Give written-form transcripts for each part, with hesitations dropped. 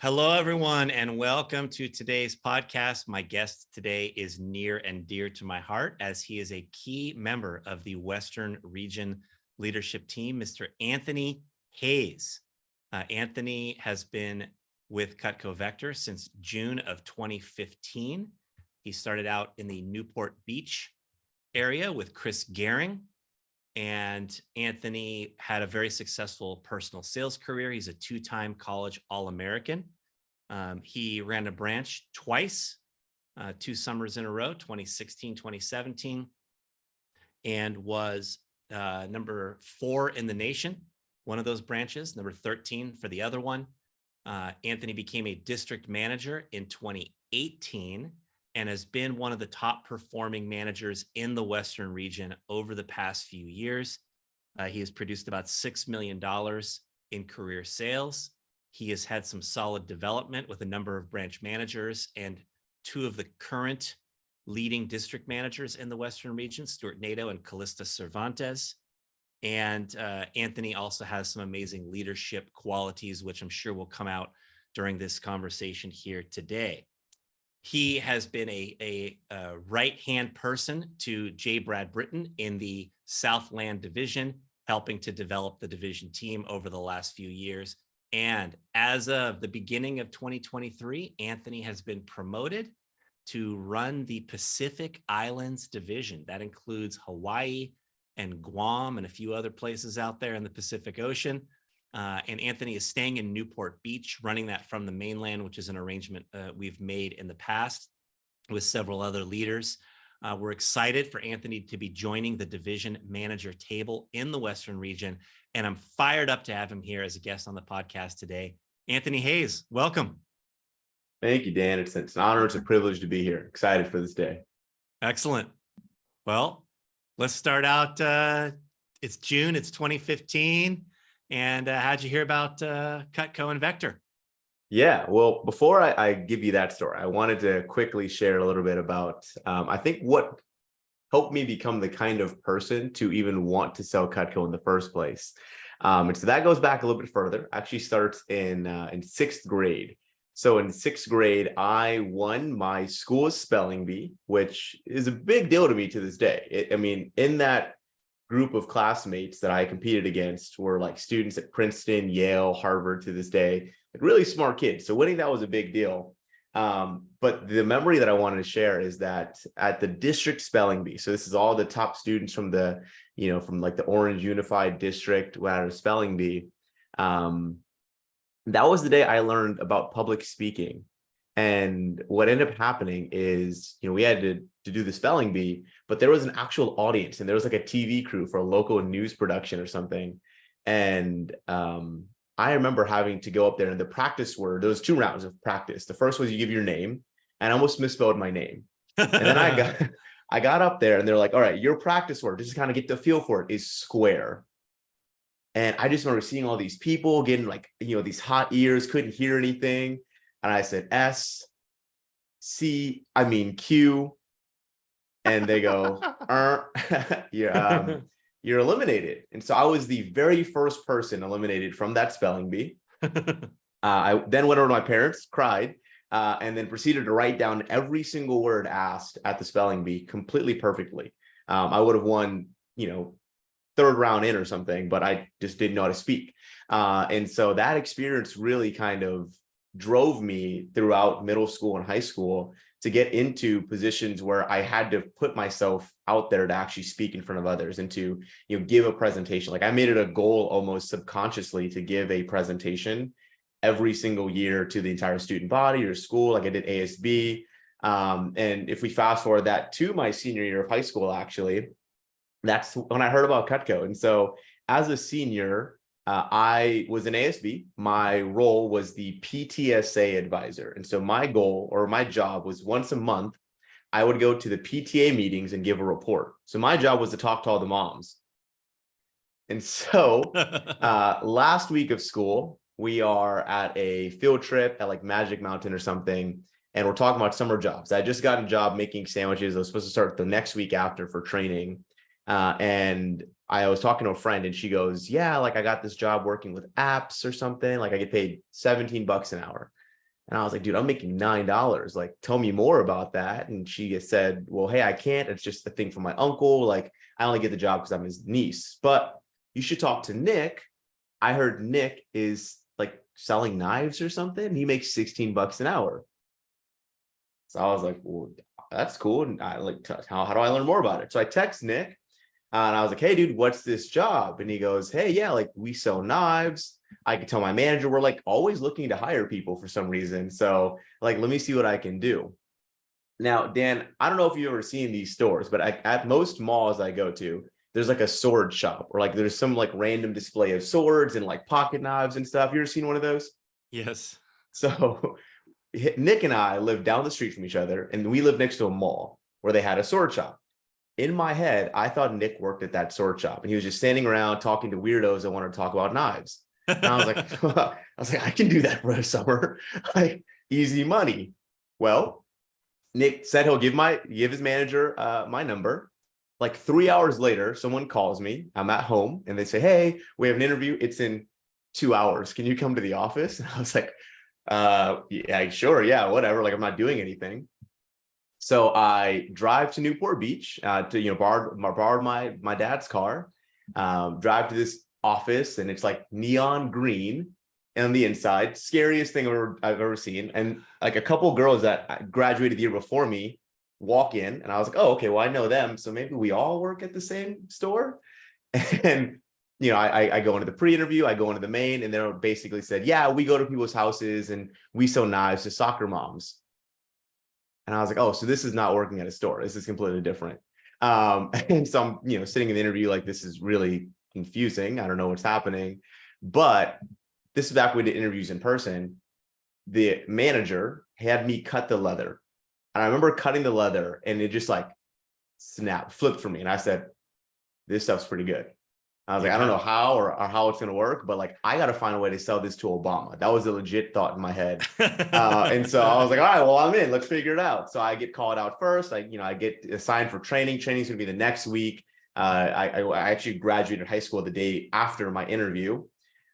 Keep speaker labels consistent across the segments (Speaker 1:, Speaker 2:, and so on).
Speaker 1: Hello, everyone, and welcome to today's podcast. My guest today is near and dear to my heart as he is a key member of the Western Region leadership team, Mr. Anthony Hayes. Anthony has been with Cutco Vector since June of 2015. He started out in the Newport Beach area with Chris Gehring. And Anthony had a very successful personal sales career. He's a two-time college All-American. He ran a branch twice, 2 summers in a row, 2016, 2017, and was number 4 in the nation, one of those branches, number 13 for the other one. Anthony became a district manager in 2018 and has been one of the top performing managers in the Western region over the past few years. He has produced about $6 million in career sales. He has had some solid development with a number of branch managers and 2 of the current leading district managers in the Western region, Stuart Nato and Callista Cervantes. And Anthony also has some amazing leadership qualities, which I'm sure will come out during this conversation here today. He has been a right-hand person to J. Brad Britton in the Southland Division, helping to develop the division team over the last few years. And as of the beginning of 2023, Anthony has been promoted to run the Pacific Islands Division. That includes Hawaii and Guam and a few other places out there in the Pacific Ocean. And Anthony is staying in Newport Beach, running that from the mainland, which is an arrangement we've made in the past with several other leaders. We're excited for Anthony to be joining the division manager table in the Western region, and I'm fired up to have him here as a guest on the podcast today. Anthony Hayes, welcome.
Speaker 2: Thank you, Dan. It's an honor. It's a privilege to be here. Excited for this day.
Speaker 1: Excellent. Well, let's start out. It's June, it's 2015. And how'd you hear about Cutco and Vector?
Speaker 2: Yeah, well, before I give you that story, I wanted to quickly share a little bit about, I think what helped me become the kind of person to even want to sell Cutco in the first place. And so that goes back a little bit further. Actually starts in 6th grade. So in 6th grade, I won my school's spelling bee, which is a big deal to me to this day. In that group of classmates that I competed against were like students at Princeton, Yale, Harvard to this day, like really smart kids. So winning that was a big deal. But the memory that I wanted to share is that at the district spelling bee, so this is all the top students from the, from like the Orange Unified District, where spelling bee, that was the day I learned about public speaking. And what ended up happening is, we had to do the spelling bee, but there was an actual audience and there was like a TV crew for a local news production or something. And I remember having to go up there, and the practice there was 2 rounds of practice. The first was you give your name, and I almost misspelled my name. And then I got up there and they're like, all right, your practice word, just to kind of get the feel for it, is square. And I just remember seeing all these people getting like, these hot ears, couldn't hear anything. And I said, Q. And they go, you're eliminated. And so I was the very first person eliminated from that spelling bee. I then went over to my parents, cried, and then proceeded to write down every single word asked at the spelling bee completely perfectly. I would have won, 3rd round in or something, but I just didn't know how to speak. And so that experience really kind of drove me throughout middle school and high school to get into positions where I had to put myself out there to actually speak in front of others and to, give a presentation. Like I made it a goal almost subconsciously to give a presentation every single year to the entire student body or school. Like I did ASB. And if we fast forward that to my senior year of high school, actually, that's when I heard about Cutco. And so as a senior, I was an ASB. My role was the PTSA advisor. And so my goal or my job was once a month, I would go to the PTA meetings and give a report. So my job was to talk to all the moms. And so last week of school, we are at a field trip at like Magic Mountain or something. And we're talking about summer jobs. I just got a job making sandwiches. I was supposed to start the next week after for training. And I was talking to a friend and she goes, yeah, like I got this job working with apps or something. Like I get paid $17 an hour. And I was like, dude, I'm making $9. Like, tell me more about that. And she said, well, hey, I can't. It's just a thing for my uncle. Like, I only get the job because I'm his niece. But you should talk to Nick. I heard Nick is like selling knives or something. He makes $16 an hour. So I was like, well, that's cool. And I like, how do I learn more about it? So I text Nick and I was like, hey, dude, what's this job? And he goes, hey, yeah, like we sell knives. I could tell my manager we're like always looking to hire people for some reason. So like, let me see what I can do. Now, Dan, I don't know if you've ever seen these stores, but at most malls I go to, there's like a sword shop or like there's some like random display of swords and like pocket knives and stuff. You ever seen one of those?
Speaker 1: Yes.
Speaker 2: So Nick and I live down the street from each other, and we live next to a mall where they had a sword shop. In my head, I thought Nick worked at that sword shop, and he was just standing around talking to weirdos that wanted to talk about knives. And I was like, I can do that for the summer, like easy money. Well, Nick said he'll give his manager my number. Like 3 hours later, someone calls me. I'm at home, and they say, "Hey, we have an interview. It's in 2 hours. Can you come to the office?" And I was like, yeah, sure, yeah, whatever. Like I'm not doing anything. So I drive to Newport Beach to borrowed my dad's car, drive to this office, and it's like neon green on the inside, scariest thing I've ever seen. And like a couple girls that graduated the year before me walk in, and I was like, oh, okay, well I know them, so maybe we all work at the same store. And I go into the pre-interview, I go into the main, and they're basically said, yeah, we go to people's houses and we sell knives to soccer moms. And I was like, oh, so this is not working at a store. This is completely different. And so I'm, sitting in the interview like, this is really confusing. I don't know what's happening. But this is back when we did interviews in person. The manager had me cut the leather. And I remember cutting the leather and it just like flipped for me. And I said, this stuff's pretty good. I was like, I don't know how or how it's going to work, but like, I got to find a way to sell this to Obama. That was a legit thought in my head. And so I was like, all right, well, I'm in, let's figure it out. So I get called out first. I get assigned for training. Training's going to be the next week. I actually graduated high school the day after my interview.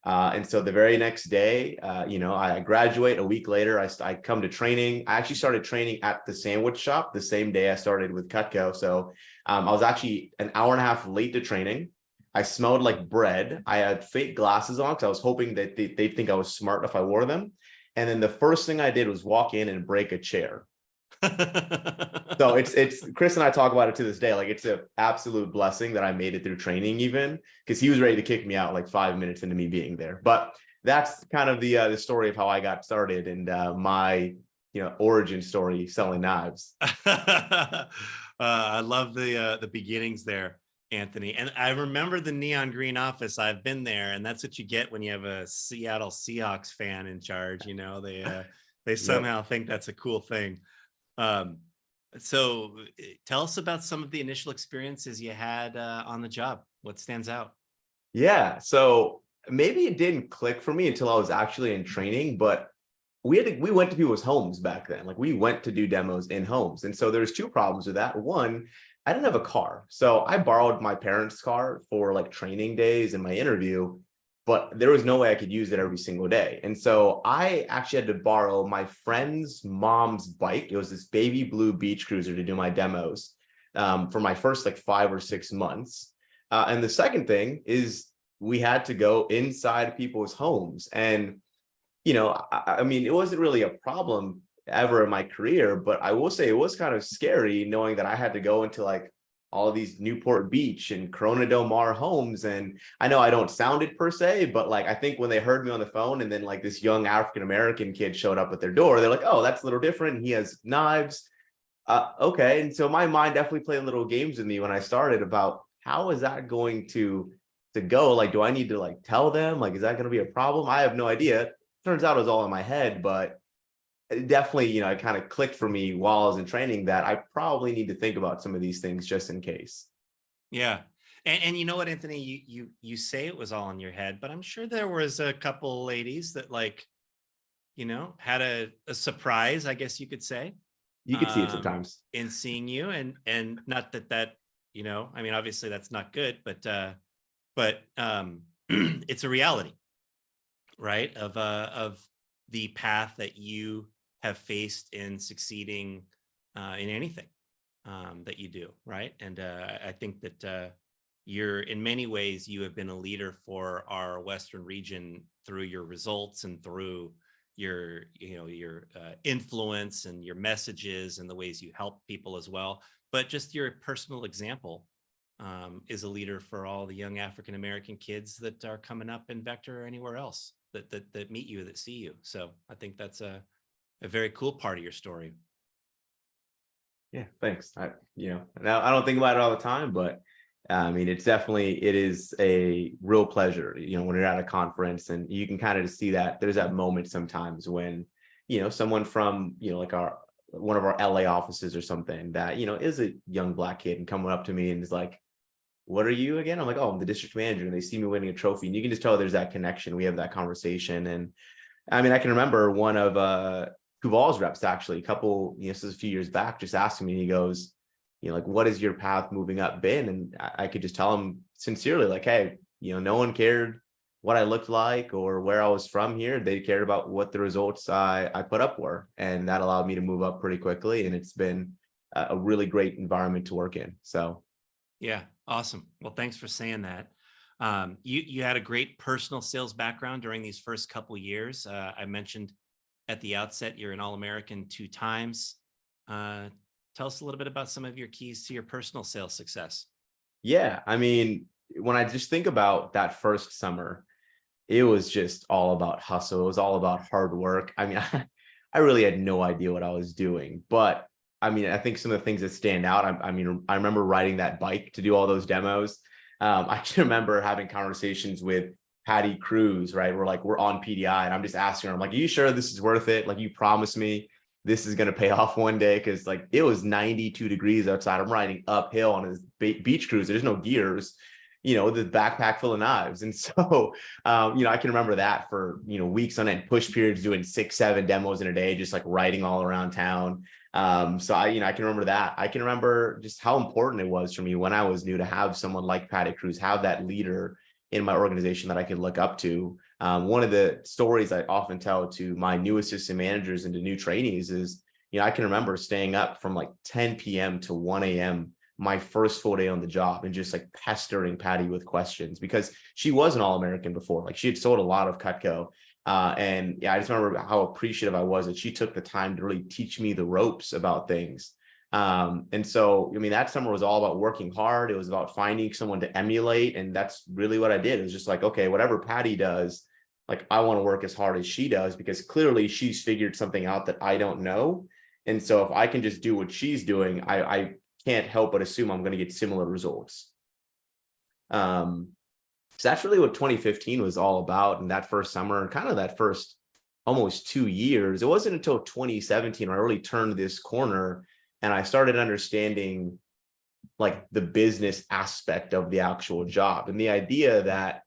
Speaker 2: And so the very next day, I graduate. A week later, I come to training. I actually started training at the sandwich shop the same day I started with Cutco. So I was actually an hour and a half late to training. I smelled like bread. I had fake glasses on because I was hoping that they'd think I was smart if I wore them. And then the first thing I did was walk in and break a chair. So it's Chris and I talk about it to this day. Like it's an absolute blessing that I made it through training, even because he was ready to kick me out like 5 minutes into me being there. But that's kind of the story of how I got started and my origin story selling knives.
Speaker 1: I love the beginnings there, Anthony. And I remember the neon green office. I've been there, and that's what you get when you have a Seattle Seahawks fan in charge. They somehow think that's a cool thing. So tell us about some of the initial experiences you had on the job. What stands out?
Speaker 2: Yeah, so maybe it didn't click for me until I was actually in training, but we went to people's homes back then. Like we went to do demos in homes. And so there's two problems with that. One, I didn't have a car. So I borrowed my parents' car for like training days and my interview, but there was no way I could use it every single day. And so I actually had to borrow my friend's mom's bike. It was this baby blue beach cruiser to do my demos for my first like 5 or 6 months. And the second thing is we had to go inside people's homes. And I mean, it wasn't really a problem ever in my career, but I will say it was kind of scary knowing that I had to go into like all of these Newport Beach and Corona Del Mar homes. And I know I don't sound it per se, but like, I think when they heard me on the phone and then like this young African-American kid showed up at their door, they're like, oh, that's a little different. He has knives. Okay. And so my mind definitely played little games with me when I started about how is that going to go? Like, do I need to like tell them? Like, is that going to be a problem? I have no idea. Turns out it was all in my head, but it definitely, it kind of clicked for me while I was in training that I probably need to think about some of these things just in case.
Speaker 1: Yeah. And you know what, Anthony, you say it was all in your head, but I'm sure there was a couple ladies that like, had a surprise, I guess you could say.
Speaker 2: You could see it sometimes
Speaker 1: in seeing you, and not that I mean, obviously that's not good, but it's a reality, right? Of the path that you have faced in succeeding in anything that you do, right? And I think that you're, in many ways, you have been a leader for our Western region through your results and through your, your influence and your messages and the ways you help people as well. But just your personal example is a leader for all the young African American kids that are coming up in Vector or anywhere else that meet you, that see you. So I think that's a very cool part of your story.
Speaker 2: Yeah, thanks. Now I don't think about it all the time, but I mean, it is a real pleasure, when you're at a conference and you can kind of see that there's that moment sometimes when, someone from, like one of our LA offices or something that, is a young Black kid and coming up to me and is like, "What are you again?" I'm like, "Oh, I'm the district manager." And they see me winning a trophy and you can just tell there's that connection. We have that conversation. And I mean, I can remember one of Kuval's reps actually, this is a few years back, just asking me, he goes, like, "What has your path moving up been?" And I could just tell him sincerely, like, "Hey, no one cared what I looked like or where I was from here. They cared about what the results I put up were." And that allowed me to move up pretty quickly. And it's been a really great environment to work in. So.
Speaker 1: Yeah, awesome. Well, thanks for saying that. You had a great personal sales background during these first couple years. I mentioned at the outset you're an All-American 2 times. Tell us a little bit about some of your keys to your personal sales success.
Speaker 2: Yeah, I mean, when I just think about that first summer, it was just all about hustle. It was all about hard work. I mean, I really had no idea what I was doing, but I mean, I think some of the things that stand out, I mean, I remember riding that bike to do all those demos. I can remember having conversations with Patty Cruz, right? We're on PDI and I'm just asking her, I'm like, "Are you sure this is worth it? Like, you promised me this is going to pay off one day." Cause like it was 92 degrees outside. I'm riding uphill on this beach cruise. There's no gears, the backpack full of knives. And so, I can remember that for, weeks on end, push periods, doing 6-7 demos in a day, just like riding all around town. So I can remember that. I can remember just how important it was for me when I was new to have someone like Patty Cruz, have that leader in my organization that I could look up to. One of the stories I often tell to my new assistant managers and to new trainees is, I can remember staying up from like 10 p.m. to 1 a.m. my first full day on the job and just like pestering Patty with questions because she was an All-American before. Like, she had sold a lot of Cutco. And yeah, I just remember how appreciative I was that she took the time to really teach me the ropes about things. And so, I mean, that summer was all about working hard. It was about finding someone to emulate. And that's really what I did. It was just like, okay, whatever Patty does, like, I want to work as hard as she does because clearly she's figured something out that I don't know. And so if I can just do what she's doing, I can't help but assume I'm going to get similar results. So that's really what 2015 was all about. And that first summer and kind of that first almost 2 years, it wasn't until 2017 where I really turned this corner and I started understanding like the business aspect of the actual job and the idea that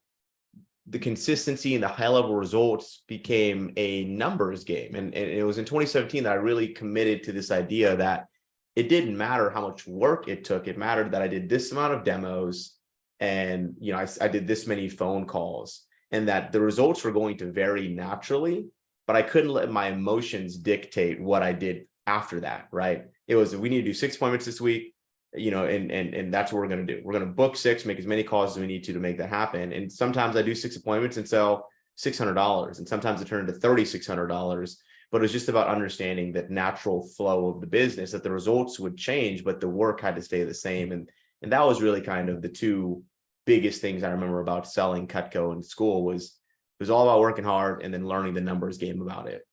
Speaker 2: the consistency and the high level results became a numbers game. And it was in 2017 that I really committed to this idea that it didn't matter how much work it took. It mattered that I did this amount of demos and, I did this many phone calls and that the results were going to vary naturally, but I couldn't let my emotions dictate what I did after that. Right. It was, we need to do 6 appointments this week, and that's what we're going to do. We're going to book 6, make as many calls as we need to make that happen. And sometimes I do 6 appointments and sell $600. And sometimes it turned to $3,600. But it was just about understanding that natural flow of the business, that the results would change, but the work had to stay the same. And that was really kind of the 2 biggest things I remember about selling Cutco in school was it was all about working hard and then learning the numbers game about it.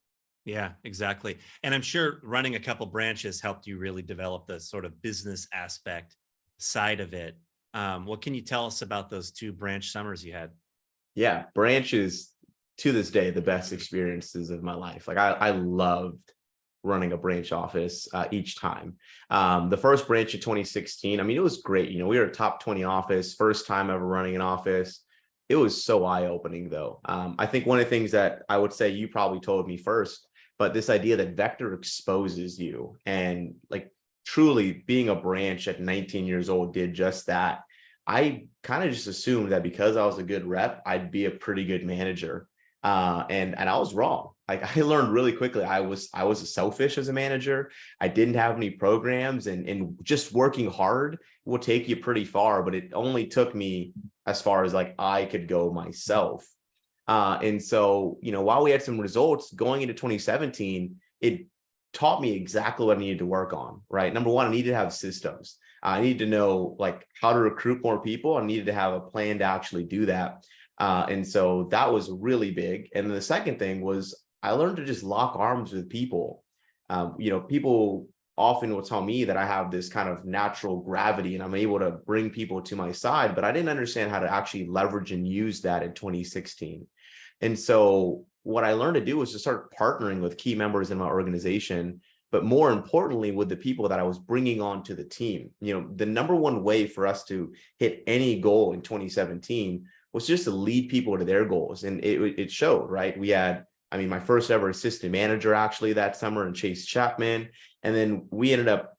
Speaker 1: Yeah, exactly. And I'm sure running a couple branches helped you really develop the sort of business aspect side of it. What can you tell us about those 2 branch summers you had?
Speaker 2: Yeah, branches to this day, the best experiences of my life. Like I loved running a branch office each time. The first branch in 2016, I mean, it was great. We were a top 20 office, first time ever running an office. It was so eye-opening though. I think one of the things that I would say you probably told me first, but this idea that Vector exposes you and like truly being a branch at 19 years old did just that. I kind of just assumed that because I was a good rep, I'd be a pretty good manager. And I was wrong. Like I learned really quickly. I was selfish as a manager. I didn't have any programs, and just working hard will take you pretty far. But it only took me as far as like I could go myself. And so, while we had some results going into 2017, it taught me exactly what I needed to work on, right? Number one, I needed to have systems. I needed to know like how to recruit more people. I needed to have a plan to actually do that. And so that was really big. And then the second thing was I learned to just lock arms with people. People often will tell me that I have this kind of natural gravity and I'm able to bring people to my side, but I didn't understand how to actually leverage and use that in 2016. And so what I learned to do was to start partnering with key members in my organization, but more importantly, with the people that I was bringing on to the team. The number one way for us to hit any goal in 2017 was just to lead people to their goals. And it showed, right? We had, my first ever assistant manager actually that summer in Chase Chapman. And then we ended up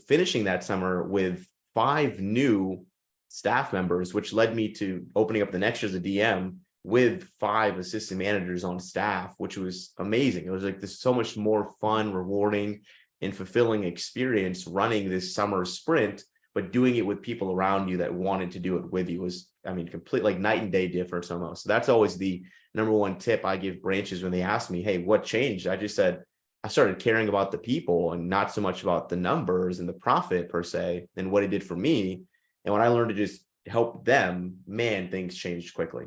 Speaker 2: finishing that summer with 5 new staff members, which led me to opening up the next year as a DM with 5 assistant managers on staff, which was amazing. It was like this so much more fun, rewarding, and fulfilling experience running this summer sprint, but doing it with people around you that wanted to do it with you was, complete like night and day difference almost. So that's always the number one tip I give branches when they ask me, hey, what changed? I just said, I started caring about the people and not so much about the numbers and the profit per se, and what it did for me. And when I learned to just help them, man, things changed quickly.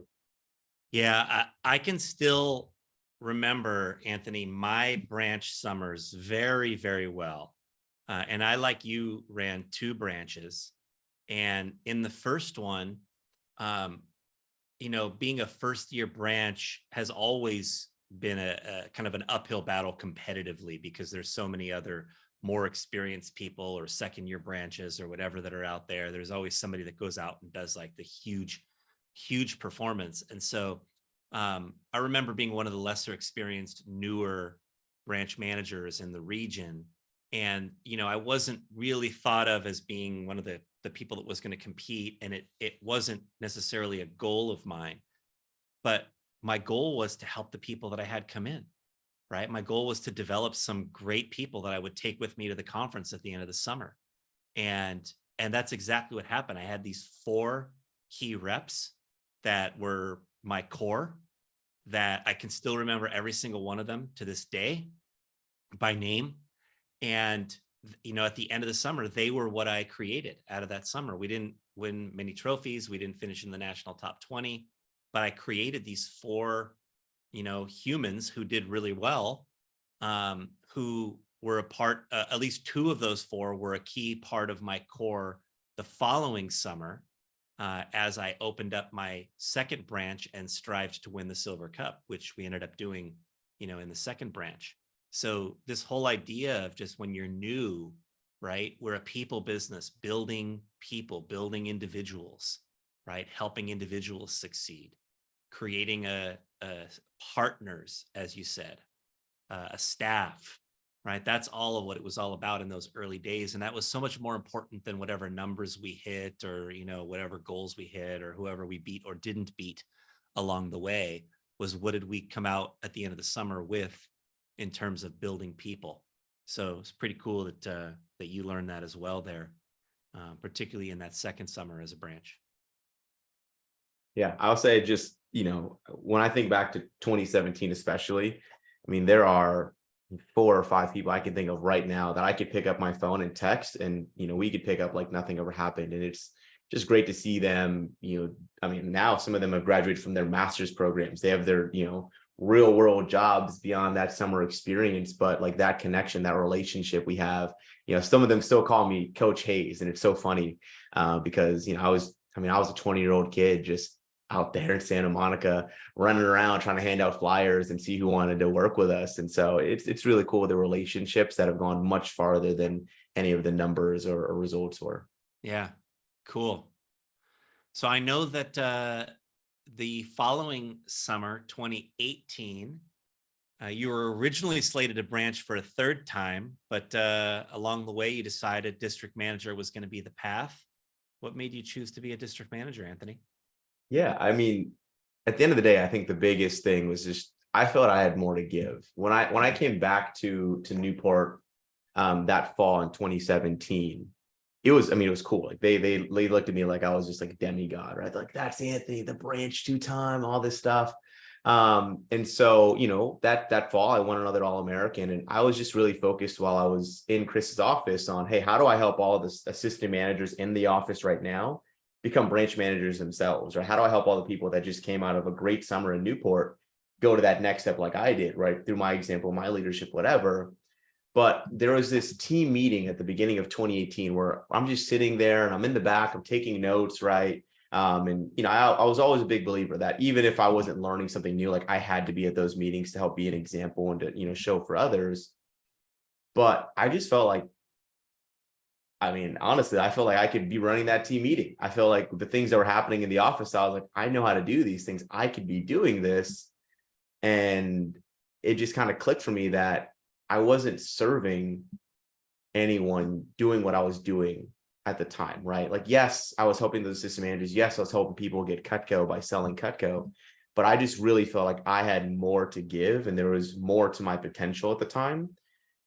Speaker 1: Yeah, I can still remember, Anthony, my branch summers very, very well. And I, like you, ran 2 branches. And in the first one, um, being a first year branch has always been a kind of an uphill battle competitively because there's so many other more experienced people or second year branches or whatever that are out there. There's always somebody that goes out and does like the huge performance. And so I remember being one of the lesser experienced, newer branch managers in the region. And, I wasn't really thought of as being one of the people that was going to compete. And it wasn't necessarily a goal of mine, but my goal was to help the people that I had come in, right? My goal was to develop some great people that I would take with me to the conference at the end of the summer. And that's exactly what happened. I had these 4 key reps that were my core that I can still remember every single one of them to this day by name. And, at the end of the summer, they were what I created out of that summer. We didn't win many trophies. We didn't finish in the national top 20, but I created these 4, humans who did really well, who were a part, at least 2 of those 4 were a key part of my core the following summer, as I opened up my second branch and strived to win the Silver Cup, which we ended up doing, in the second branch. So this whole idea of just when you're new, right? We're a people business, building people, building individuals, right? Helping individuals succeed, creating a partners, as you said, a staff, right? That's all of what it was all about in those early days. And that was so much more important than whatever numbers we hit or, whatever goals we hit or whoever we beat or didn't beat along the way, was what did we come out at the end of the summer with in terms of building people. So it's pretty cool that you learned that as well there, particularly in that second summer as a branch.
Speaker 2: Yeah, I'll say just, when I think back to 2017, especially, there are 4 or 5 people I can think of right now that I could pick up my phone and text and, we could pick up like nothing ever happened. And it's just great to see them, now some of them have graduated from their master's programs. They have their, real world jobs beyond that summer experience, but like that connection, that relationship we have, some of them still call me Coach Hayes. And it's so funny because, I was a 20-year-old kid just out there in Santa Monica running around trying to hand out flyers and see who wanted to work with us. And so it's really cool, the relationships that have gone much farther than any of the numbers or results were.
Speaker 1: Yeah, cool. So I know that the following summer, 2018, you were originally slated to branch for a 3rd time, but along the way you decided district manager was going to be the path. What made you choose to be a district manager, Anthony?
Speaker 2: Yeah, at the end of the day, I think the biggest thing was just I felt I had more to give. When I came back to Newport that fall in 2017, it was, I mean, it was cool. Like they looked at me like I was just like a demigod, right? Like, that's Anthony, the branch two-time, all this stuff. And so, that fall I won another All-American, and I was just really focused while I was in Chris's office on, hey, how do I help all the assistant managers in the office right now become branch managers themselves? Or how do I help all the people that just came out of a great summer in Newport go to that next step like I did, right? Through my example, my leadership, whatever. But there was this team meeting at the beginning of 2018 where I'm just sitting there and I'm in the back, I'm taking notes, right? And I was always a big believer that even if I wasn't learning something new, like I had to be at those meetings to help be an example and to, show for others. But I just felt like, I mean, honestly, I felt like I could be running that team meeting. I felt like the things that were happening in the office, I was like, I know how to do these things. I could be doing this. And it just kind of clicked for me that I wasn't serving anyone doing what I was doing at the time, right? Like, yes, I was helping those assistant managers. Yes, I was helping people get Cutco by selling Cutco, but I just really felt like I had more to give, and there was more to my potential at the time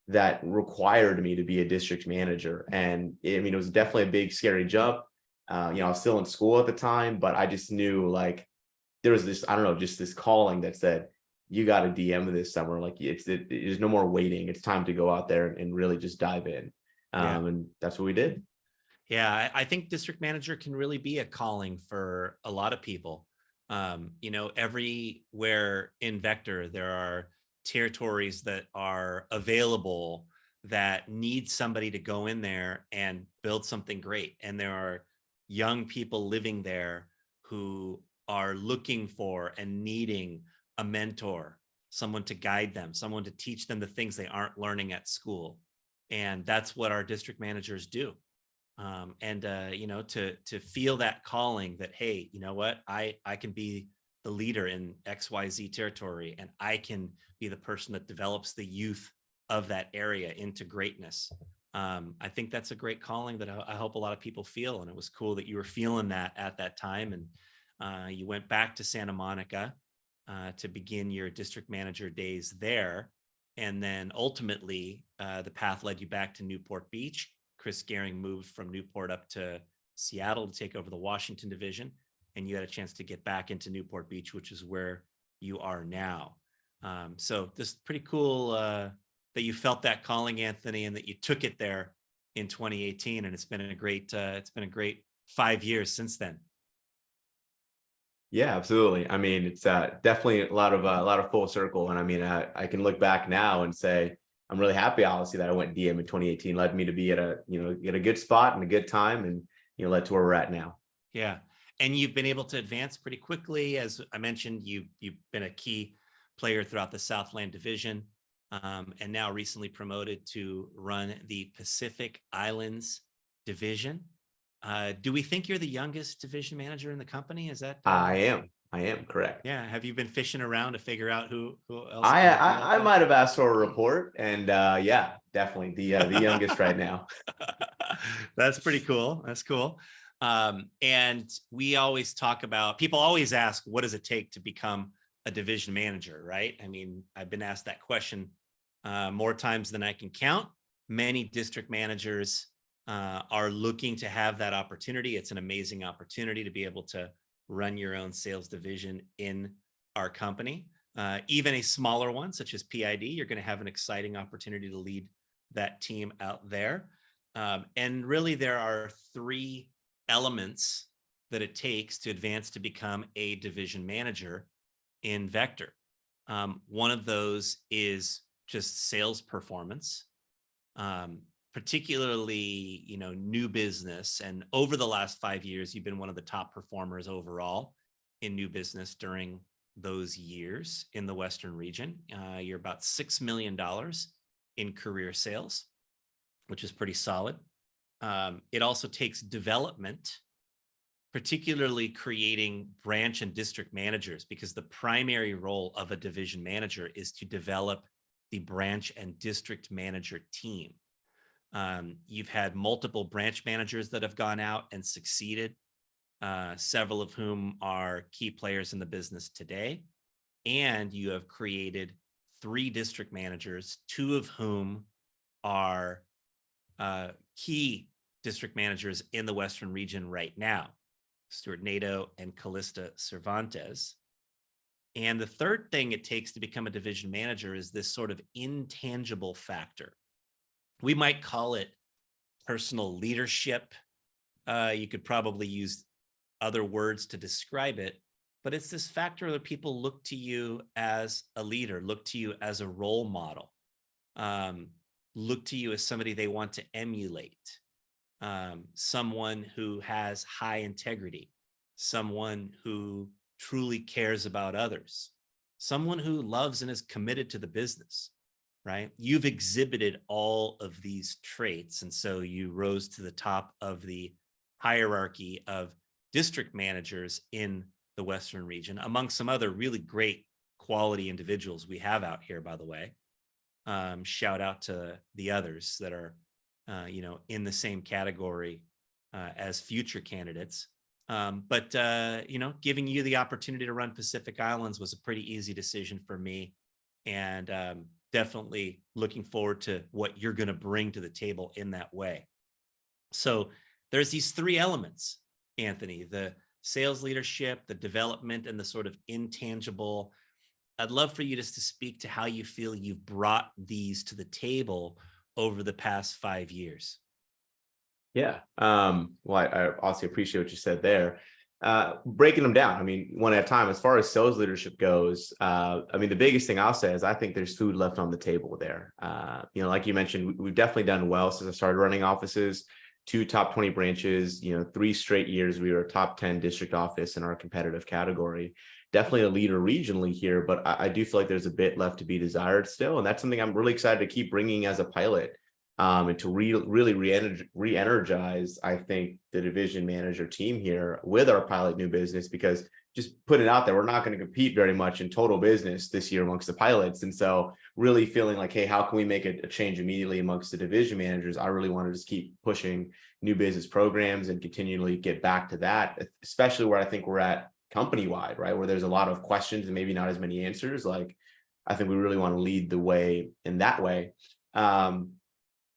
Speaker 2: that required me to be a district manager. And I mean, it was definitely a big, scary jump. I was still in school at the time, but I just knew like there was this, I don't know, just this calling that said, you got to DM this summer. Like there's no more waiting. It's time to go out there and really just dive in.
Speaker 1: Yeah.
Speaker 2: And that's what we did.
Speaker 1: Yeah, I think district manager can really be a calling for a lot of people. Everywhere in Vector, there are territories that are available that need somebody to go in there and build something great. And there are young people living there who are looking for and needing a mentor, someone to guide them, someone to teach them the things they aren't learning at school. And that's what our district managers do. To feel that calling that, hey, you know what, I can be the leader in XYZ territory, and I can be the person that develops the youth of that area into greatness. I think that's a great calling that I hope a lot of people feel. And it was cool that you were feeling that at that time. And you went back to Santa Monica to begin your district manager days there. And then ultimately, the path led you back to Newport Beach. Chris Gehring moved from Newport up to Seattle to take over the Washington Division, and you had a chance to get back into Newport Beach, which is where you are now. So this is pretty cool that you felt that calling, Anthony, and that you took it there in 2018. And it's been a great 5 years since then.
Speaker 2: Yeah, absolutely. I mean, it's definitely a lot of full circle. And I mean, I can look back now and say, I'm really happy, obviously, that I went DM in 2018, led me to be at a good spot and a good time, and led to where we're at now.
Speaker 1: Yeah. And you've been able to advance pretty quickly. As I mentioned, you've been a key player throughout the Southland Division, and now recently promoted to run the Pacific Islands Division. Do we think you're the youngest division manager in the company? Is that
Speaker 2: I am correct.
Speaker 1: yeah? Have you been fishing around to figure out who else
Speaker 2: I
Speaker 1: it might be like
Speaker 2: I
Speaker 1: that?
Speaker 2: might have asked for a report, and yeah, definitely the youngest right now.
Speaker 1: That's pretty cool. That's cool. And we always talk about, people always ask, what does it take to become a division manager, right? I mean, I've been asked that question more times than I can count. Many district managers are looking to have that opportunity. It's an amazing opportunity to be able to run your own sales division in our company. Even a smaller one, such as PID, you're going to have an exciting opportunity to lead that team out there. And really, there are three elements that it takes to advance to become a division manager in Vector. One of those is just sales performance, particularly, new business. And over the last 5 years, you've been one of the top performers overall in new business during those years in the Western region. You're about $6 million in career sales, which is pretty solid. It also takes development, particularly creating branch and district managers, because the primary role of a division manager is to develop the branch and district manager team. You've had multiple branch managers that have gone out and succeeded several of whom are key players in the business today. And you have created 3 district managers, 2 of whom are key district managers in the Western region right now, Stuart Nato and Callista Cervantes. And the third thing it takes to become a division manager is this sort of intangible factor. We might call it personal leadership. You could probably use other words to describe it, but it's this factor that people look to you as a leader, look to you as a role model, look to you as somebody they want to emulate, someone who has high integrity, someone who truly cares about others, someone who loves and is committed to the business, right? You've exhibited all of these traits. And so you rose to the top of the hierarchy of district managers in the Western region, among some other really great quality individuals we have out here, by the way. Shout out to the others that are, in the same category as future candidates. But giving you the opportunity to run Pacific Islands was a pretty easy decision for me, and definitely looking forward to what you're going to bring to the table in that way. So there's these 3 elements, Anthony: the sales leadership, the development, and the sort of intangible. I'd love for you just to speak to how you feel you've brought these to the table over the past 5 years.
Speaker 2: Yeah. Well, I also appreciate what you said there. Breaking them down, I mean, one at a time. As far as sales leadership goes, the biggest thing I'll say is I think there's food left on the table there. Like you mentioned, we've definitely done well since I started running offices. 2 top 20 branches, 3 straight years we were a top 10 district office in our competitive category. Definitely a leader regionally here, but I do feel like there's a bit left to be desired still, and that's something I'm really excited to keep bringing as a pilot. And to really re-energize, I think, the division manager team here with our pilot new business, because just putting it out there, we're not going to compete very much in total business this year amongst the pilots. And so really feeling like, hey, how can we make a change immediately amongst the division managers? I really want to just keep pushing new business programs and continually get back to that, especially where I think we're at company-wide, right? Where there's a lot of questions and maybe not as many answers. Like, I think we really want to lead the way in that way.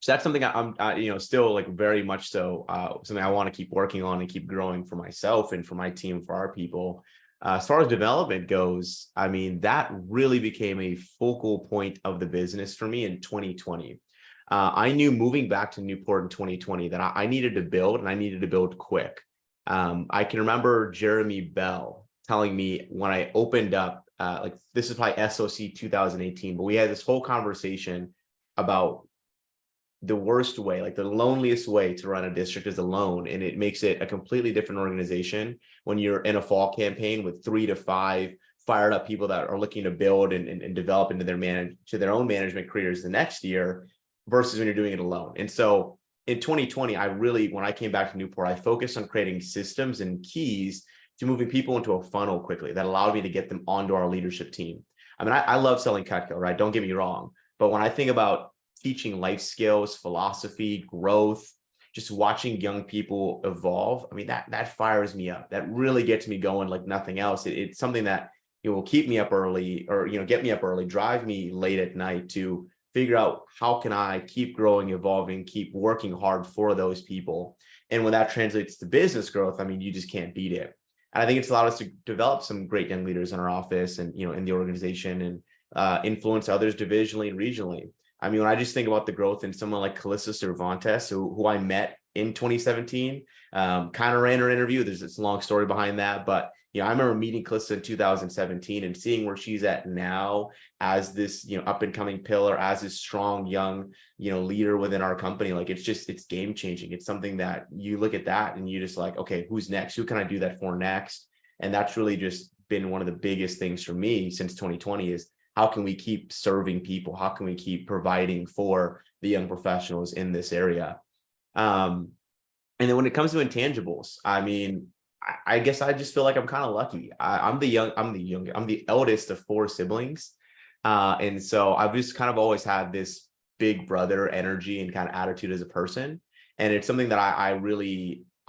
Speaker 2: So that's something I'm still like very much so something I want to keep working on and keep growing for myself and for my team, for our people. As far as development goes, I mean, that really became a focal point of the business for me in 2020. I knew moving back to Newport in 2020 that I needed to build, and I needed to build quick. I can remember Jeremy Bell telling me when I opened up, like this is probably SOC 2018, but we had this whole conversation about the worst way, like the loneliest way to run a district is alone. And it makes it a completely different organization when you're in a fall campaign with 3 to 5 fired up people that are looking to build and develop into their own management careers the next year versus when you're doing it alone. And so in 2020, when I came back to Newport, I focused on creating systems and keys to moving people into a funnel quickly that allowed me to get them onto our leadership team. I mean, I love selling Cutco, right? Don't get me wrong. But when I think about teaching life skills, philosophy, growth, just watching young people evolve, I mean, that fires me up. That really gets me going like nothing else. It's something that will keep me up early, or get me up early, drive me late at night to figure out how can I keep growing, evolving, keep working hard for those people. And when that translates to business growth, I mean, you just can't beat it. And I think it's allowed us to develop some great young leaders in our office and in the organization, and influence others divisionally and regionally. I mean, when I just think about the growth in someone like Callista Cervantes, who I met in 2017, kind of ran her interview. There's this long story behind that, but I remember meeting Callista in 2017 and seeing where she's at now as this up and coming pillar, as this strong young leader within our company. Like it's game changing. It's something that you look at that and you just like, okay, who's next? Who can I do that for next? And that's really just been one of the biggest things for me since 2020 is, how can we keep serving people? How can we keep providing for the young professionals in this area? And then when it comes to intangibles, I mean, I guess I just feel like I'm kind of lucky. I'm the eldest of 4 siblings. And so I've just kind of always had this big brother energy and kind of attitude as a person. And it's something that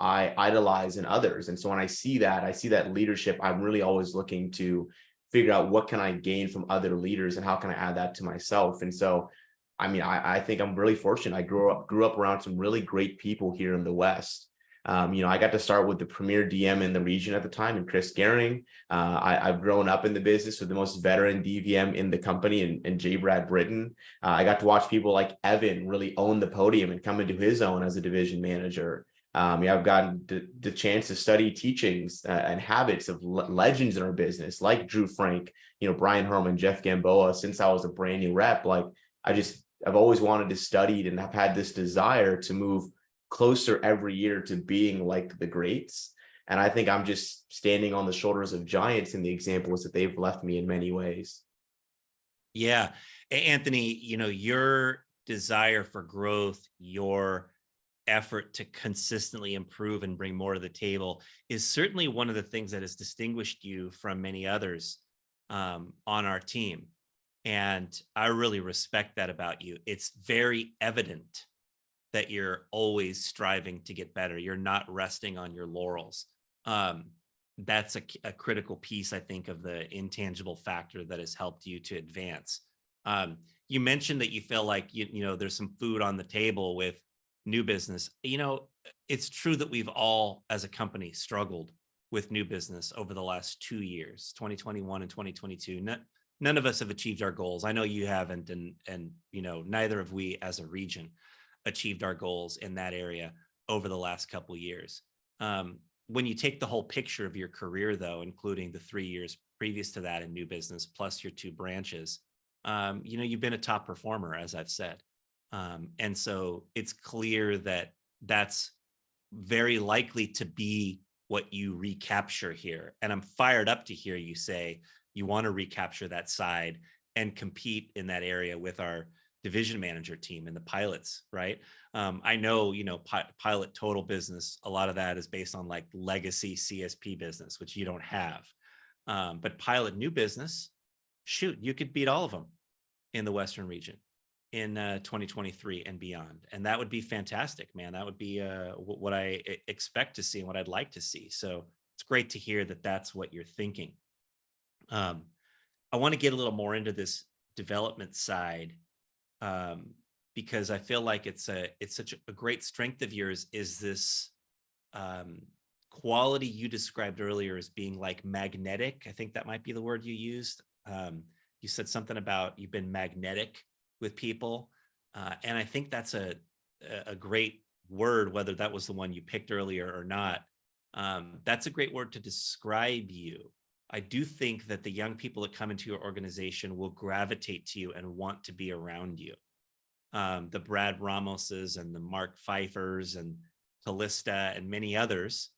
Speaker 2: I idolize in others. And so when I see that leadership, I'm really always looking to figure out what can I gain from other leaders and how can I add that to myself. And so, I mean, I think I'm really fortunate. I grew up around some really great people here in the West. I got to start with the premier DM in the region at the time, and Chris Gehring. I've grown up in the business with the most veteran DVM in the company, and J. Brad Britton. I got to watch people like Evan really own the podium and come into his own as a division manager. I've gotten the chance to study teachings and habits of legends in our business, like Drew Frank, Brian Herman, Jeff Gamboa. Since I was a brand new rep, I've always wanted to study and I've had this desire to move closer every year to being like the greats. And I think I'm just standing on the shoulders of giants in the examples that they've left me in many ways.
Speaker 1: Yeah. Anthony, your desire for growth, your effort to consistently improve and bring more to the table is certainly one of the things that has distinguished you from many others on our team. And I really respect that about you. It's very evident that you're always striving to get better. You're not resting on your laurels. That's a critical piece, I think, of the intangible factor that has helped you to advance. You mentioned that you feel like there's some food on the table with new business. It's true that we've all, as a company, struggled with new business over the last 2 years, 2021 and 2022. None of us have achieved our goals. I know you haven't, and neither have we as a region achieved our goals in that area over the last couple of years. When you take the whole picture of your career, though, including the 3 years previous to that in new business, plus your 2 branches, you've been a top performer, as I've said. And so it's clear that that's very likely to be what you recapture here. And I'm fired up to hear you say you want to recapture that side and compete in that area with our division manager team and the pilots, right? I know, pilot total business, a lot of that is based on like legacy CSP business, which you don't have. But pilot new business, shoot, you could beat all of them in the Western region in 2023 and beyond. And that would be fantastic, man. That would be what I expect to see and what I'd like to see. So it's great to hear that that's what you're thinking. I want to get a little more into this development side, because I feel like it's such a great strength of yours is this quality you described earlier as being like magnetic. I think that might be the word you used. You said something about you've been magnetic with people. And I think that's a great word, whether that was the one you picked earlier or not. That's a great word to describe you. I do think that the young people that come into your organization will gravitate to you and want to be around you. The Brad Ramoses and the Mark Pfeiffers and Callista and many others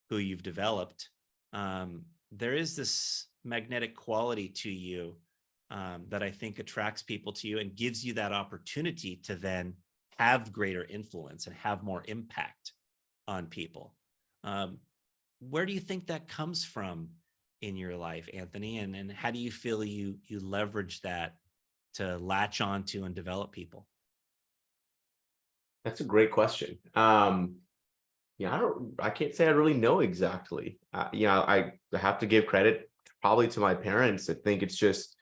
Speaker 1: who you've developed. There is this magnetic quality to you that I think attracts people to you and gives you that opportunity to then have greater influence and have more impact on people. Where do you think that comes from in your life, Anthony? And how do you feel you leverage that to latch on to and develop people?
Speaker 2: That's a great question. I can't say I really know exactly. I have to give credit probably to my parents. I think it's just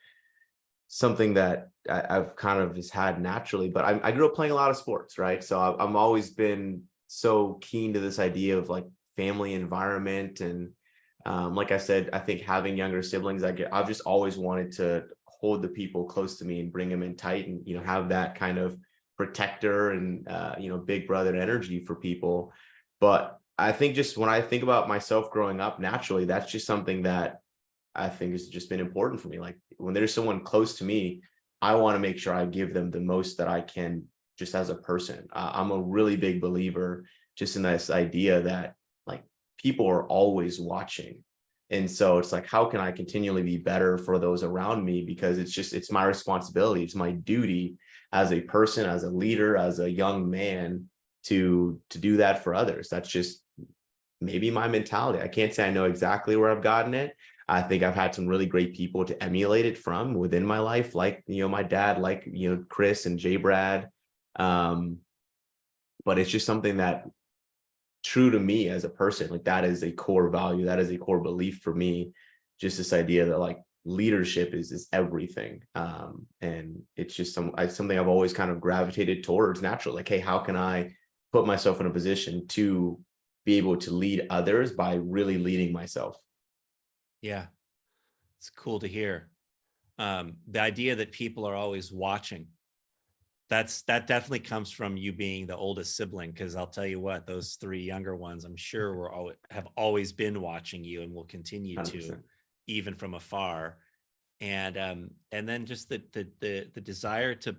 Speaker 2: something that I've kind of just had naturally, but I grew up playing a lot of sports, right? So I've always been so keen to this idea of like family environment. And like I said, I think having younger siblings, I've just always wanted to hold the people close to me and bring them in tight and, have that kind of protector and, big brother energy for people. But I think just when I think about myself growing up naturally, that's just something that I think has just been important for me. Like when there's someone close to me, I want to make sure I give them the most that I can just as a person. I'm a really big believer just in this idea that like people are always watching. And so it's like, how can I continually be better for those around me? Because it's my responsibility. It's my duty as a person, as a leader, as a young man to do that for others. That's just maybe my mentality. I can't say I know exactly where I've gotten it. I think I've had some really great people to emulate it from within my life, like, my dad, like, Chris and J. Brad. But it's just something that true to me as a person. Like that is a core value. That is a core belief for me. Just this idea that like leadership is everything. And it's just something I've always kind of gravitated towards naturally. Like, hey, how can I put myself in a position to be able to lead others by really leading myself?
Speaker 1: Yeah, it's cool to hear. The idea that people are always watching, that definitely comes from you being the oldest sibling, because I'll tell you what, those three younger ones, I'm sure have always been watching you and will continue to,
Speaker 2: 100%.
Speaker 1: even from afar. And then just the desire to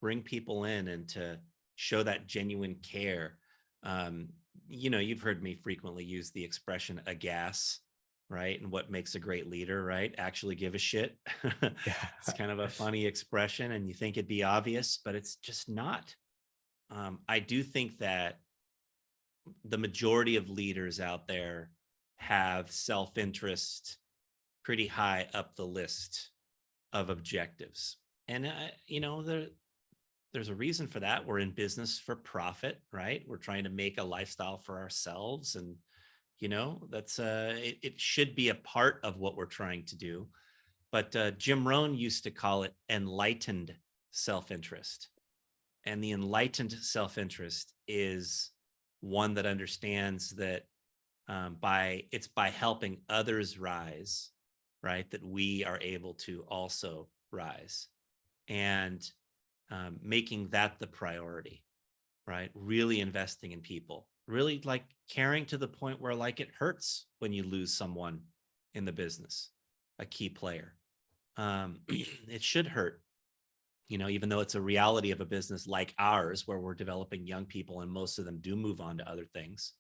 Speaker 1: bring people in and to show that genuine care. You've heard me frequently use the expression "agas," right? And what makes a great leader, right? Actually give a shit.
Speaker 2: Yeah.
Speaker 1: It's kind of a funny expression, and you think it'd be obvious, but it's just not. I do think that the majority of leaders out there have self-interest pretty high up the list of objectives. And, there's a reason for that. We're in business for profit, right? We're trying to make a lifestyle for ourselves. And, that's it should be a part of what we're trying to do. But Jim Rohn used to call it enlightened self-interest. And the enlightened self-interest is one that understands that by helping others rise, right, that we are able to also rise, and making that the priority, right? Really investing in people, really like caring to the point where like it hurts when you lose someone in the business, a key player. It should hurt, even though it's a reality of a business like ours where we're developing young people and most of them do move on to other things.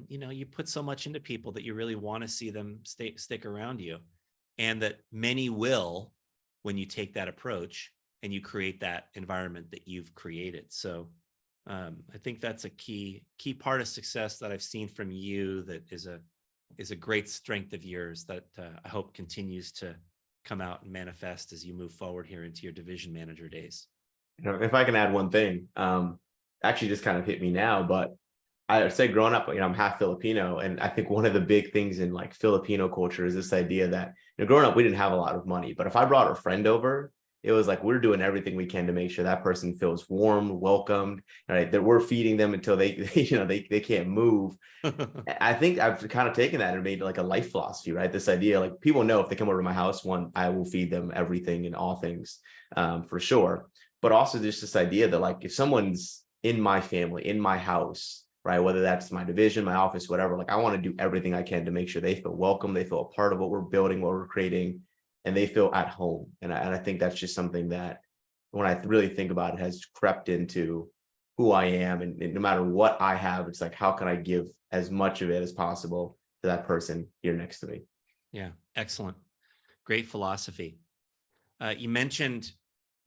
Speaker 1: You put so much into people that you really want to see them stick around you, and that many will when you take that approach and you create that environment that you've created. So I think that's a key part of success that I've seen from you, that is a great strength of yours that I hope continues to come out and manifest as you move forward here into your division manager days.
Speaker 2: If I can add one thing, actually just kind of hit me now, but I would say growing up, I'm half Filipino, and I think one of the big things in like Filipino culture is this idea that, growing up, we didn't have a lot of money, but if I brought a friend over, it was like we're doing everything we can to make sure that person feels warm, welcomed, right? That we're feeding them until they they can't move. I think I've kind of taken that and made like a life philosophy, right? This idea, like people know if they come over to my house, one, I will feed them everything and all things, for sure. But also just this idea that like if someone's in my family, in my house, right, whether that's my division, my office, whatever, like I want to do everything I can to make sure they feel welcome, they feel a part of what we're building, what we're creating, and they feel at home. And I think that's just something that when I really think about it has crept into who I am. And no matter what I have, it's like, how can I give as much of it as possible to that person here next to me?
Speaker 1: Yeah, excellent. Great philosophy. You mentioned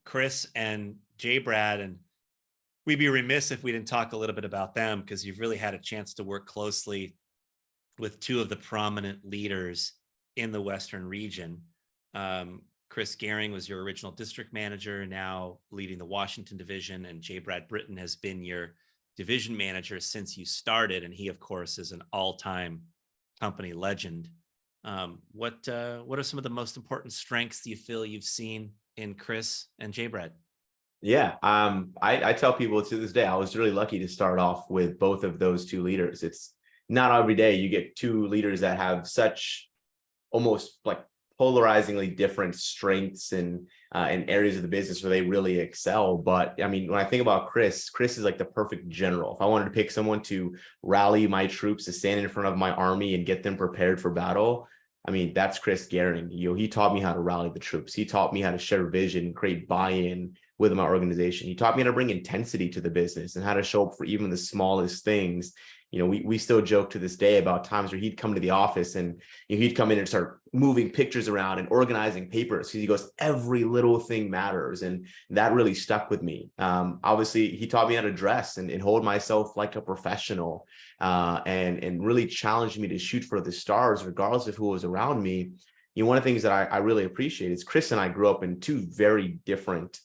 Speaker 1: Chris and Jay Brad, and we'd be remiss if we didn't talk a little bit about them, because you've really had a chance to work closely with two of the prominent leaders in the Western region. Chris Gehring was your original district manager, now leading the Washington division, and Jay Brad Britton has been your division manager since you started. And he, of course, is an all-time company legend. What are some of the most important strengths do you feel you've seen in Chris and Jay Brad?
Speaker 2: Yeah, I tell people to this day, I was really lucky to start off with both of those two leaders. It's not every day you get two leaders that have such almost like polarizingly different strengths and areas of the business where they really excel. But I mean, when I think about Chris is like the perfect general. If I wanted to pick someone to rally my troops, to stand in front of my army and get them prepared for battle, I mean, that's Chris Gehring. He taught me how to rally the troops. He taught me how to share vision and create buy-in with my organization. He taught me how to bring intensity to the business and how to show up for even the smallest things. We still joke to this day about times where he'd come to the office and he'd come in and start moving pictures around and organizing papers. He goes, every little thing matters. And that really stuck with me. Obviously, he taught me how to dress and hold myself like a professional, and really challenged me to shoot for the stars, regardless of who was around me. One of the things that I really appreciate is Chris and I grew up in two very different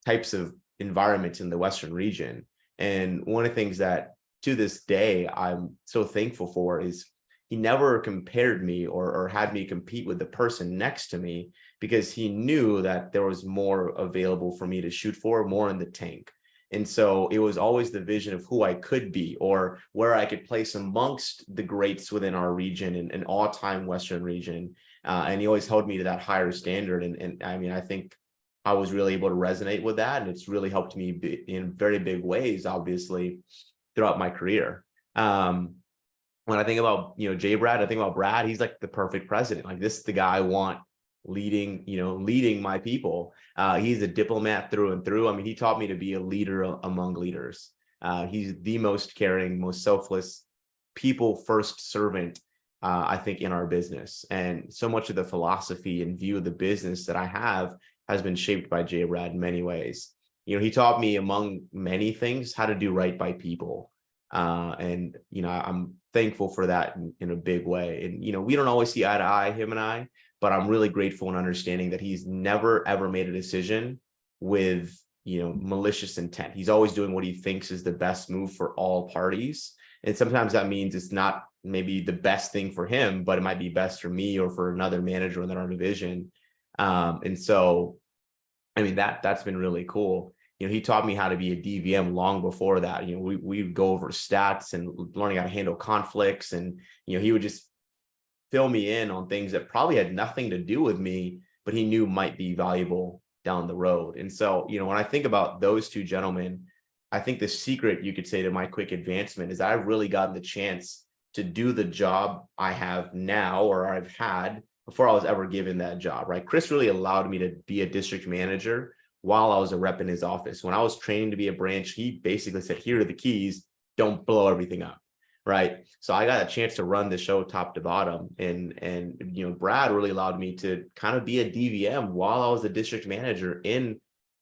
Speaker 2: types of environments in the Western region. And one of the things that to this day I'm so thankful for is he never compared me or had me compete with the person next to me, because he knew that there was more available for me to shoot for, more in the tank. And so it was always the vision of who I could be or where I could place amongst the greats within our region and an all-time Western region. And he always held me to that higher standard. And I mean, I think I was really able to resonate with that. And it's really helped me in very big ways, obviously, throughout my career. When I think about, J Brad, I think about Brad, he's like the perfect president. Like, this is the guy I want leading my people. He's a diplomat through and through. I mean, he taught me to be a leader among leaders. He's the most caring, most selfless, people first servant, I think, in our business. And so much of the philosophy and view of the business that I have has been shaped by J Brad in many ways. He taught me, among many things, how to do right by people. And I'm thankful for that in a big way. And we don't always see eye to eye, him and I, but I'm really grateful and understanding that he's never ever made a decision with malicious intent. He's always doing what he thinks is the best move for all parties. And sometimes that means it's not maybe the best thing for him, but it might be best for me or for another manager in our division. And so, I mean, that's been really cool. He taught me how to be a DVM long before that. We would go over stats and learning how to handle conflicts. And, he would just fill me in on things that probably had nothing to do with me, but he knew might be valuable down the road. And so, when I think about those two gentlemen, I think the secret, you could say, to my quick advancement is I've really gotten the chance to do the job I have now, or I've had before I was ever given that job, right? Chris really allowed me to be a district manager while I was a rep in his office. When I was training to be a branch, he basically said, here are the keys, don't blow everything up, right? So I got a chance to run the show top to bottom. And Brad really allowed me to kind of be a DVM while I was the district manager in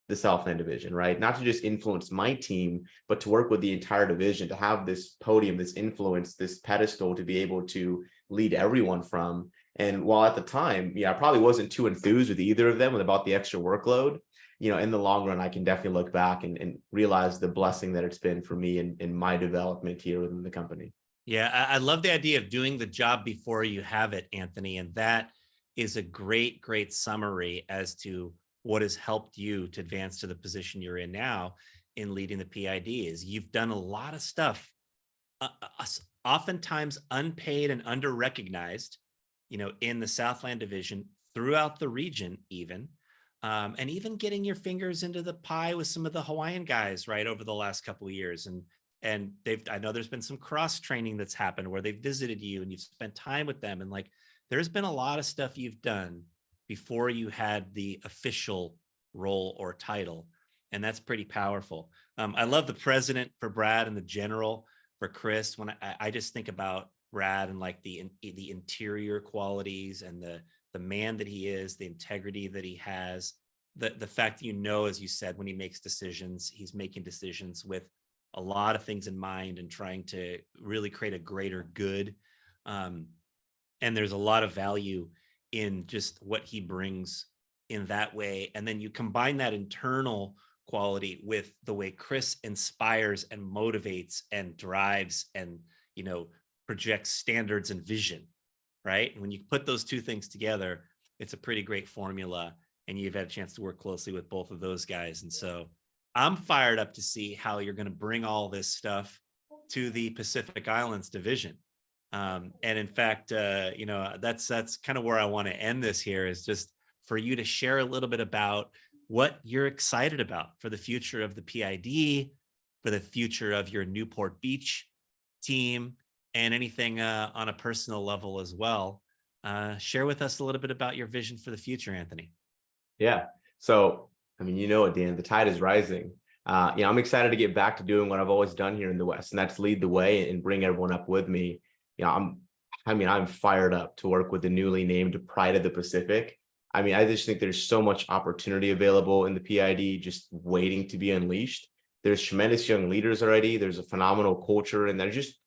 Speaker 2: the Southland Division, right? Not to just influence my team, but to work with the entire division, to have this podium, this influence, this pedestal to be able to lead everyone from. And while at the time, I probably wasn't too enthused with either of them about the extra workload, in the long run, I can definitely look back and realize the blessing that it's been for me in my development here within the company.
Speaker 1: Yeah, I love the idea of doing the job before you have it, Anthony. And that is a great, great summary as to what has helped you to advance to the position you're in now in leading the PID. Is you've done a lot of stuff, oftentimes unpaid and under-recognized, in the Southland Division, throughout the region even. And even getting your fingers into the pie with some of the Hawaiian guys, right, over the last couple of years. And I know there's been some cross training that's happened where they've visited you and you've spent time with them. And like, there's been a lot of stuff you've done before you had the official role or title. And that's pretty powerful. I love the president for Brad and the general for Chris. When I just think about Brad and like the interior qualities and the man that he is, the integrity that he has, the fact that, as you said, when he makes decisions, he's making decisions with a lot of things in mind and trying to really create a greater good. And there's a lot of value in just what he brings in that way. And then you combine that internal quality with the way Chris inspires and motivates and drives and, projects standards and vision. Right? And when you put those two things together, it's a pretty great formula. And you've had a chance to work closely with both of those guys. And so I'm fired up to see how you're going to bring all this stuff to the Pacific Islands division. And in fact, that's kind of where I want to end this here, is just for you to share a little bit about what you're excited about for the future of the PID, for the future of your Newport Beach team, and anything on a personal level as well. Share with us a little bit about your vision for the future, Anthony.
Speaker 2: Yeah. So, I mean, Dan, the tide is rising. I'm excited to get back to doing what I've always done here in the West, and that's lead the way and bring everyone up with me. I'm fired up to work with the newly named Pride of the Pacific. I mean, I just think there's so much opportunity available in the PID just waiting to be unleashed. There's tremendous young leaders already. There's a phenomenal culture, and they're just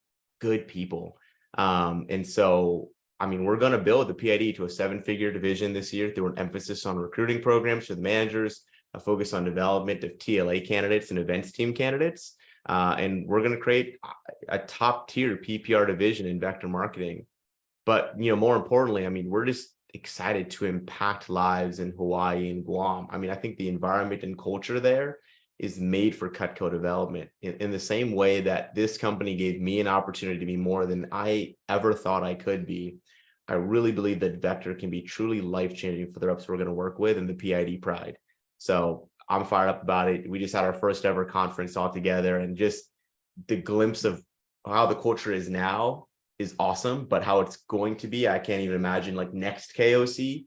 Speaker 2: good people. And so, I mean, we're going to build the PID to a 7-figure division this year through an emphasis on recruiting programs for the managers, a focus on development of TLA candidates and events team candidates. And we're going to create a top tier PPR division in vector marketing. But, more importantly, I mean, we're just excited to impact lives in Hawaii and Guam. I mean, I think the environment and culture there is made for Cutco development in the same way that this company gave me an opportunity to be more than I ever thought I could be. I really believe that Vector can be truly life-changing for the reps we're going to work with and the PID Pride. So I'm fired up about it. We just had our first ever conference all together, and just the glimpse of how the culture is now is awesome, but how it's going to be, I can't even imagine. Like next KOC,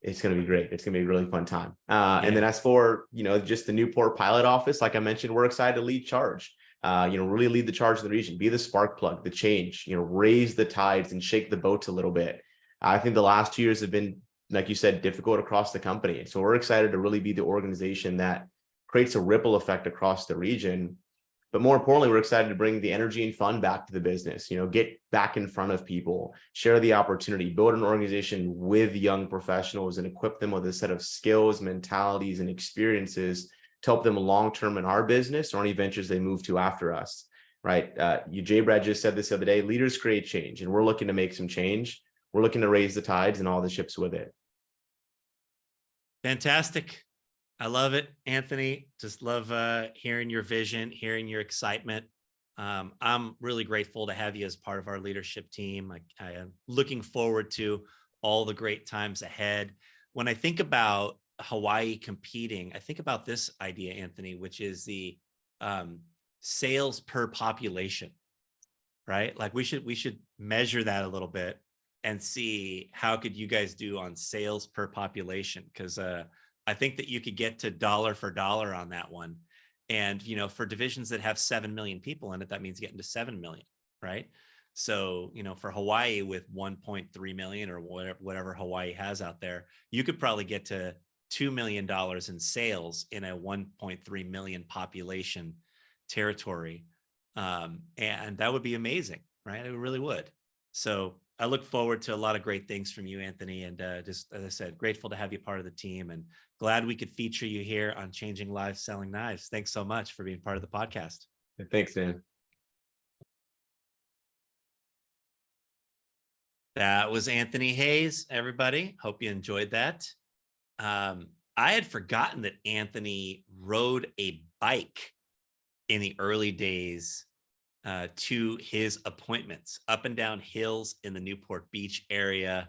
Speaker 2: it's going to be great. It's going to be a really fun time. And then as for, just the Newport Pilot office, like I mentioned, we're excited to lead charge, really lead the charge in the region, be the spark plug, the change, raise the tides and shake the boats a little bit. I think the last 2 years have been, like you said, difficult across the company. So we're excited to really be the organization that creates a ripple effect across the region. But more importantly, we're excited to bring the energy and fun back to the business, get back in front of people, share the opportunity, build an organization with young professionals and equip them with a set of skills, mentalities, and experiences to help them long-term in our business or any ventures they move to after us, right? Brad just said this the other day, leaders create change, and we're looking to make some change. We're looking to raise the tides and all the ships with it.
Speaker 1: Fantastic. I love it, Anthony. Just love hearing your vision, hearing your excitement. I'm really grateful to have you as part of our leadership team. I am looking forward to all the great times ahead. When I think about Hawaii competing, I think about this idea, Anthony, which is the sales per population, right? Like we should measure that a little bit and see how could you guys do on sales per population, because I think that you could get to dollar for dollar on that one. And, for divisions that have 7 million people in it, that means getting to 7 million, right? So, for Hawaii with 1.3 million or whatever Hawaii has out there, you could probably get to $2 million in sales in a 1.3 million population territory. And that would be amazing, right? It really would. So I look forward to a lot of great things from you, Anthony. And just, as I said, grateful to have you part of the team and glad we could feature you here on Changing Lives Selling Knives. Thanks so much for being part of the podcast.
Speaker 2: Thanks, Dan.
Speaker 1: That was Anthony Hayes, everybody. Hope you enjoyed that. I had forgotten that Anthony rode a bike in the early days to his appointments up and down hills in the Newport Beach area,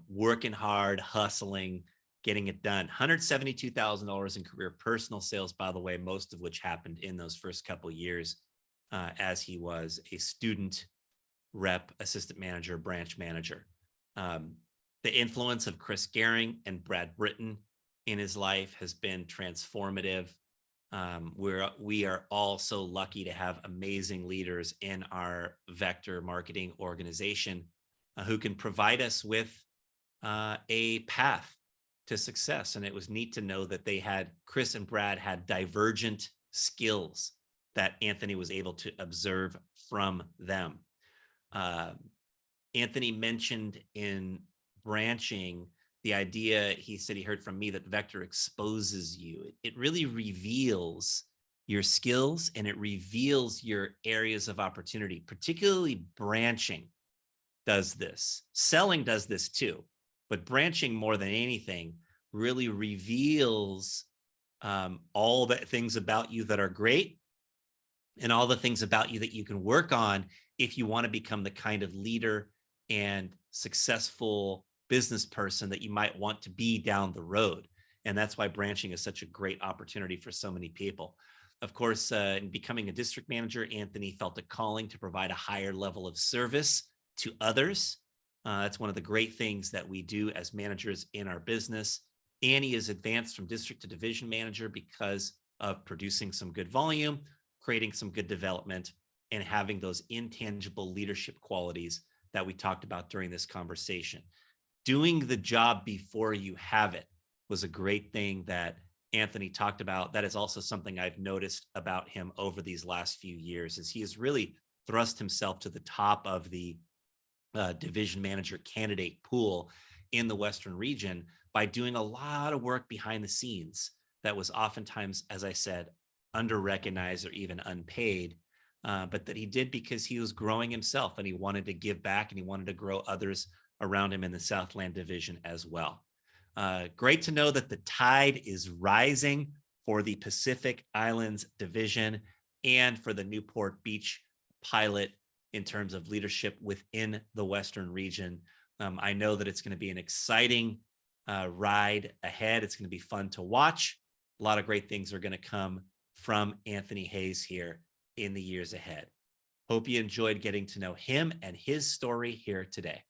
Speaker 1: working hard, hustling, getting it done. $172,000 in career personal sales, by the way, most of which happened in those first couple of years as he was a student rep, assistant manager, branch manager. The influence of Chris Gehring and Brad Britton in his life has been transformative. We are all so lucky to have amazing leaders in our vector marketing organization who can provide us with a path to success. And it was neat to know that Chris and Brad had divergent skills that Anthony was able to observe from them. Anthony mentioned in branching the idea, he said he heard from me, that vector exposes you. It really reveals your skills and it reveals your areas of opportunity. Particularly branching does this. Selling does this too, but branching more than anything really reveals all the things about you that are great and all the things about you that you can work on if you want to become the kind of leader and successful business person that you might want to be down the road. And that's why branching is such a great opportunity for so many people. Of course, in becoming a district manager, Anthony felt a calling to provide a higher level of service to others. That's one of the great things that we do as managers in our business. Annie is advanced from district to division manager because of producing some good volume, creating some good development, and having those intangible leadership qualities that we talked about during this conversation. Doing the job before you have it was a great thing that Anthony talked about. That is also something I've noticed about him over these last few years, is he has really thrust himself to the top of the division manager candidate pool in the Western region by doing a lot of work behind the scenes that was oftentimes, as I said, under-recognized or even unpaid, but that he did because he was growing himself and he wanted to give back and he wanted to grow others around him in the Southland Division as well. Great to know that the tide is rising for the Pacific Islands Division and for the Newport Beach Pilot in terms of leadership within the Western region. I know that it's going to be an exciting ride ahead. It's going to be fun to watch. A lot of great things are going to come from Anthony Hayes here in the years ahead. Hope you enjoyed getting to know him and his story here today.